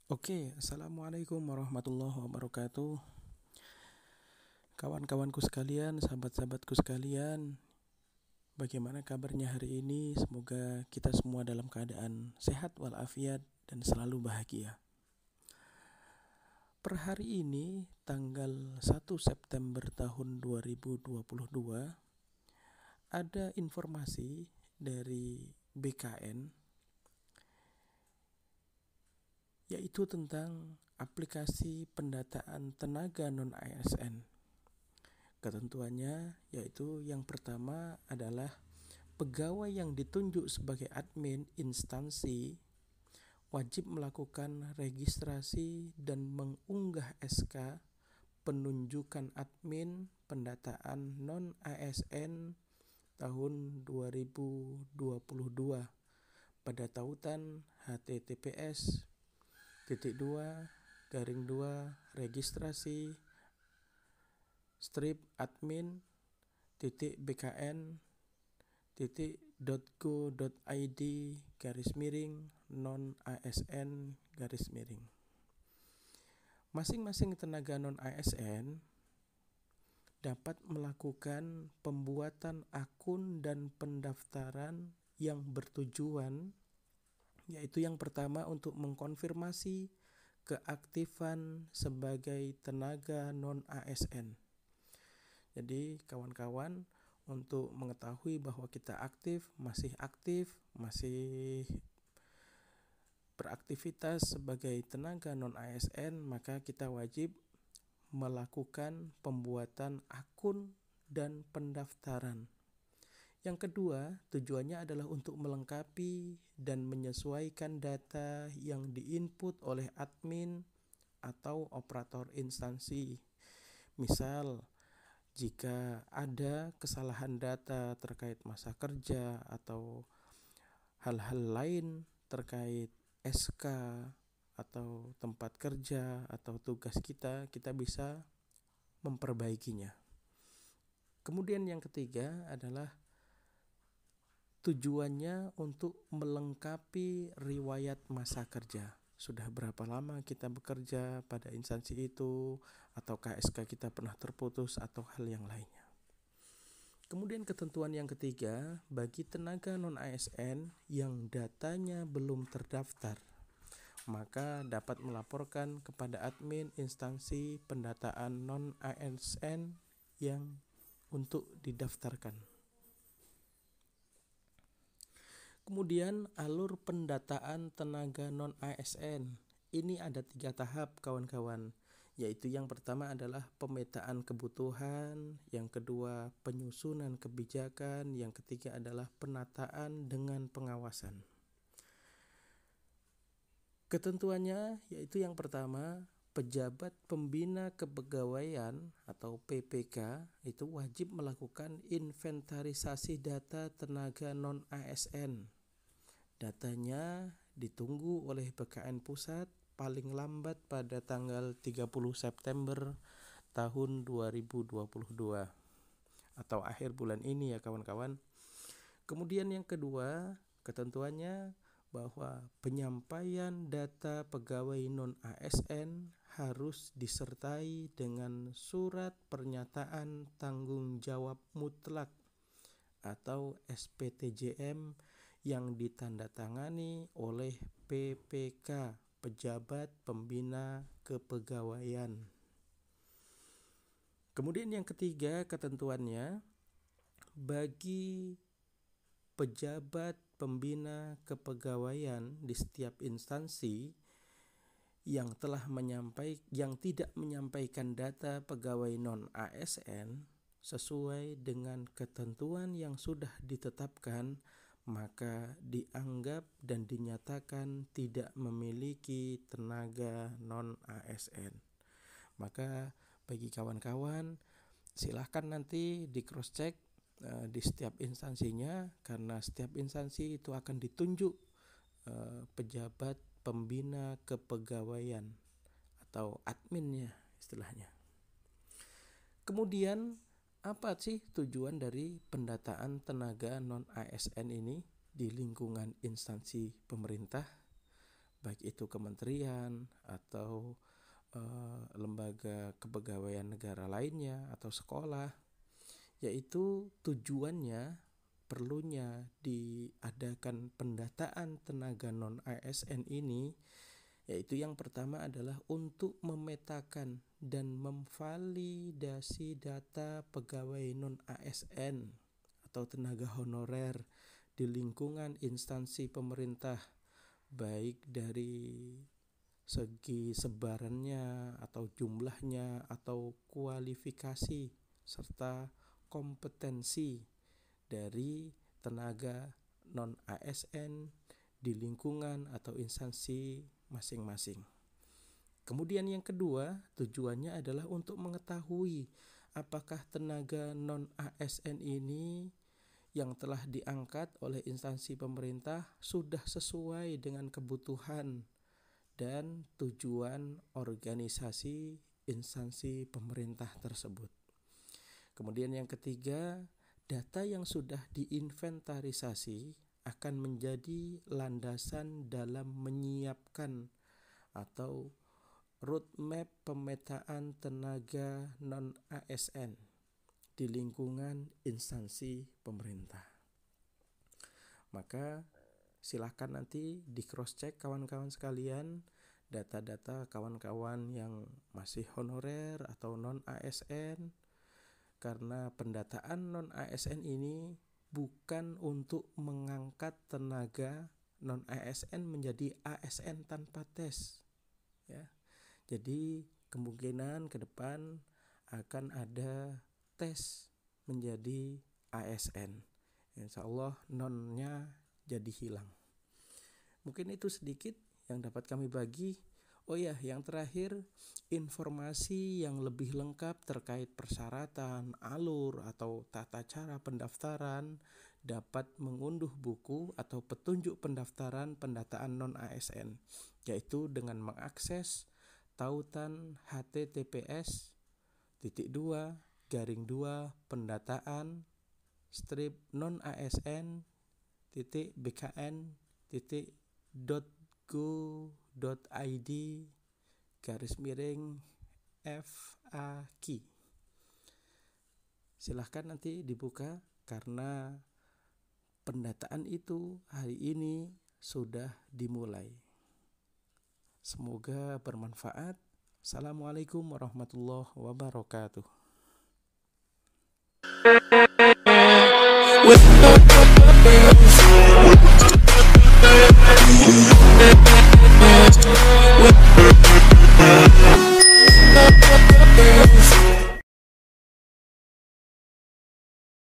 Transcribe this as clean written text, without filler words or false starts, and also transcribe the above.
Oke, assalamualaikum warahmatullahi wabarakatuh. Kawan-kawanku sekalian, sahabat-sahabatku sekalian, bagaimana kabarnya hari ini? Semoga kita semua dalam keadaan sehat walafiat dan selalu bahagia. Per hari ini, tanggal 1 September tahun 2022, ada informasi dari BKN yaitu tentang aplikasi pendataan tenaga non-ASN. Ketentuannya yaitu yang pertama adalah pegawai yang ditunjuk sebagai admin instansi wajib melakukan registrasi dan mengunggah SK penunjukan admin pendataan non-ASN tahun 2022 pada tautan https://registrasi admin.bkn.go.id/non-ASN. Masing-masing tenaga non-ASN dapat melakukan pembuatan akun dan pendaftaran yang bertujuan, yaitu yang pertama untuk mengkonfirmasi keaktifan sebagai tenaga non-ASN. Jadi kawan-kawan, untuk mengetahui bahwa kita masih beraktivitas sebagai tenaga non-ASN, maka kita wajib melakukan pembuatan akun dan pendaftaran. Yang kedua, tujuannya adalah untuk melengkapi dan menyesuaikan data yang diinput oleh admin atau operator instansi. Misal, jika ada kesalahan data terkait masa kerja atau hal-hal lain terkait SK atau tempat kerja atau tugas kita bisa memperbaikinya. Kemudian yang ketiga adalah tujuannya untuk melengkapi riwayat masa kerja. Sudah berapa lama kita bekerja pada instansi itu, atau KSK kita pernah terputus atau hal yang lainnya. Kemudian ketentuan yang ketiga, bagi tenaga non-ASN yang datanya belum terdaftar, maka dapat melaporkan kepada admin instansi pendataan non-ASN yang untuk didaftarkan. Kemudian alur pendataan tenaga non-ASN. Ini ada 3 tahap kawan-kawan, yaitu yang pertama adalah pemetaan kebutuhan, yang kedua penyusunan kebijakan, yang ketiga adalah penataan dengan pengawasan. Ketentuannya yaitu yang pertama, pejabat pembina kepegawaian atau PPK itu wajib melakukan inventarisasi data tenaga non-ASN. Datanya ditunggu oleh BKN Pusat paling lambat pada tanggal 30 September tahun 2022 atau akhir bulan ini ya kawan-kawan. Kemudian yang kedua, ketentuannya bahwa penyampaian data pegawai non-ASN harus disertai dengan surat pernyataan tanggung jawab mutlak atau SPTJM yang ditandatangani oleh PPK, pejabat pembina kepegawaian. Kemudian yang ketiga ketentuannya, bagi pejabat pembina kepegawaian di setiap instansi yang tidak menyampaikan data pegawai non-ASN sesuai dengan ketentuan yang sudah ditetapkan, maka dianggap dan dinyatakan tidak memiliki tenaga non-ASN. Maka bagi kawan-kawan, silahkan nanti di cross check di setiap instansinya, karena setiap instansi itu akan ditunjuk pejabat pembina kepegawaian atau adminnya istilahnya. Kemudian apa sih tujuan dari pendataan tenaga non-ASN ini di lingkungan instansi pemerintah? baik itu kementerian atau lembaga kepegawaian negara lainnya atau sekolah, yaitu tujuannya perlunya diadakan pendataan tenaga non-ASN ini, yaitu yang pertama adalah untuk memetakan dan memvalidasi data pegawai non-ASN atau tenaga honorer di lingkungan instansi pemerintah, baik dari segi sebarannya atau jumlahnya atau kualifikasi serta kompetensi dari tenaga non-ASN di lingkungan atau instansi masing-masing. Kemudian yang kedua, tujuannya adalah untuk mengetahui apakah tenaga non-ASN ini yang telah diangkat oleh instansi pemerintah sudah sesuai dengan kebutuhan dan tujuan organisasi instansi pemerintah tersebut. Kemudian yang ketiga, data yang sudah diinventarisasi akan menjadi landasan dalam menyiapkan atau roadmap pemetaan tenaga non-ASN di lingkungan instansi pemerintah. Maka silakan nanti di cross check kawan-kawan sekalian data-data kawan-kawan yang masih honorer atau non-ASN, karena pendataan non-ASN ini bukan untuk mengangkat tenaga non-ASN menjadi ASN tanpa tes, ya. Jadi kemungkinan ke depan akan ada tes menjadi ASN. Insya Allah nonnya jadi hilang. Mungkin itu sedikit yang dapat kami bagi. Oh ya, yang terakhir, informasi yang lebih lengkap terkait persyaratan, alur atau tata cara pendaftaran dapat mengunduh buku atau petunjuk pendaftaran pendataan non-ASN, yaitu dengan mengakses tautan https://non-asn.bkn.go.id/FAQ. Silahkan nanti dibuka karena pendataan itu hari ini sudah dimulai. Semoga bermanfaat. Assalamualaikum warahmatullahi wabarakatuh.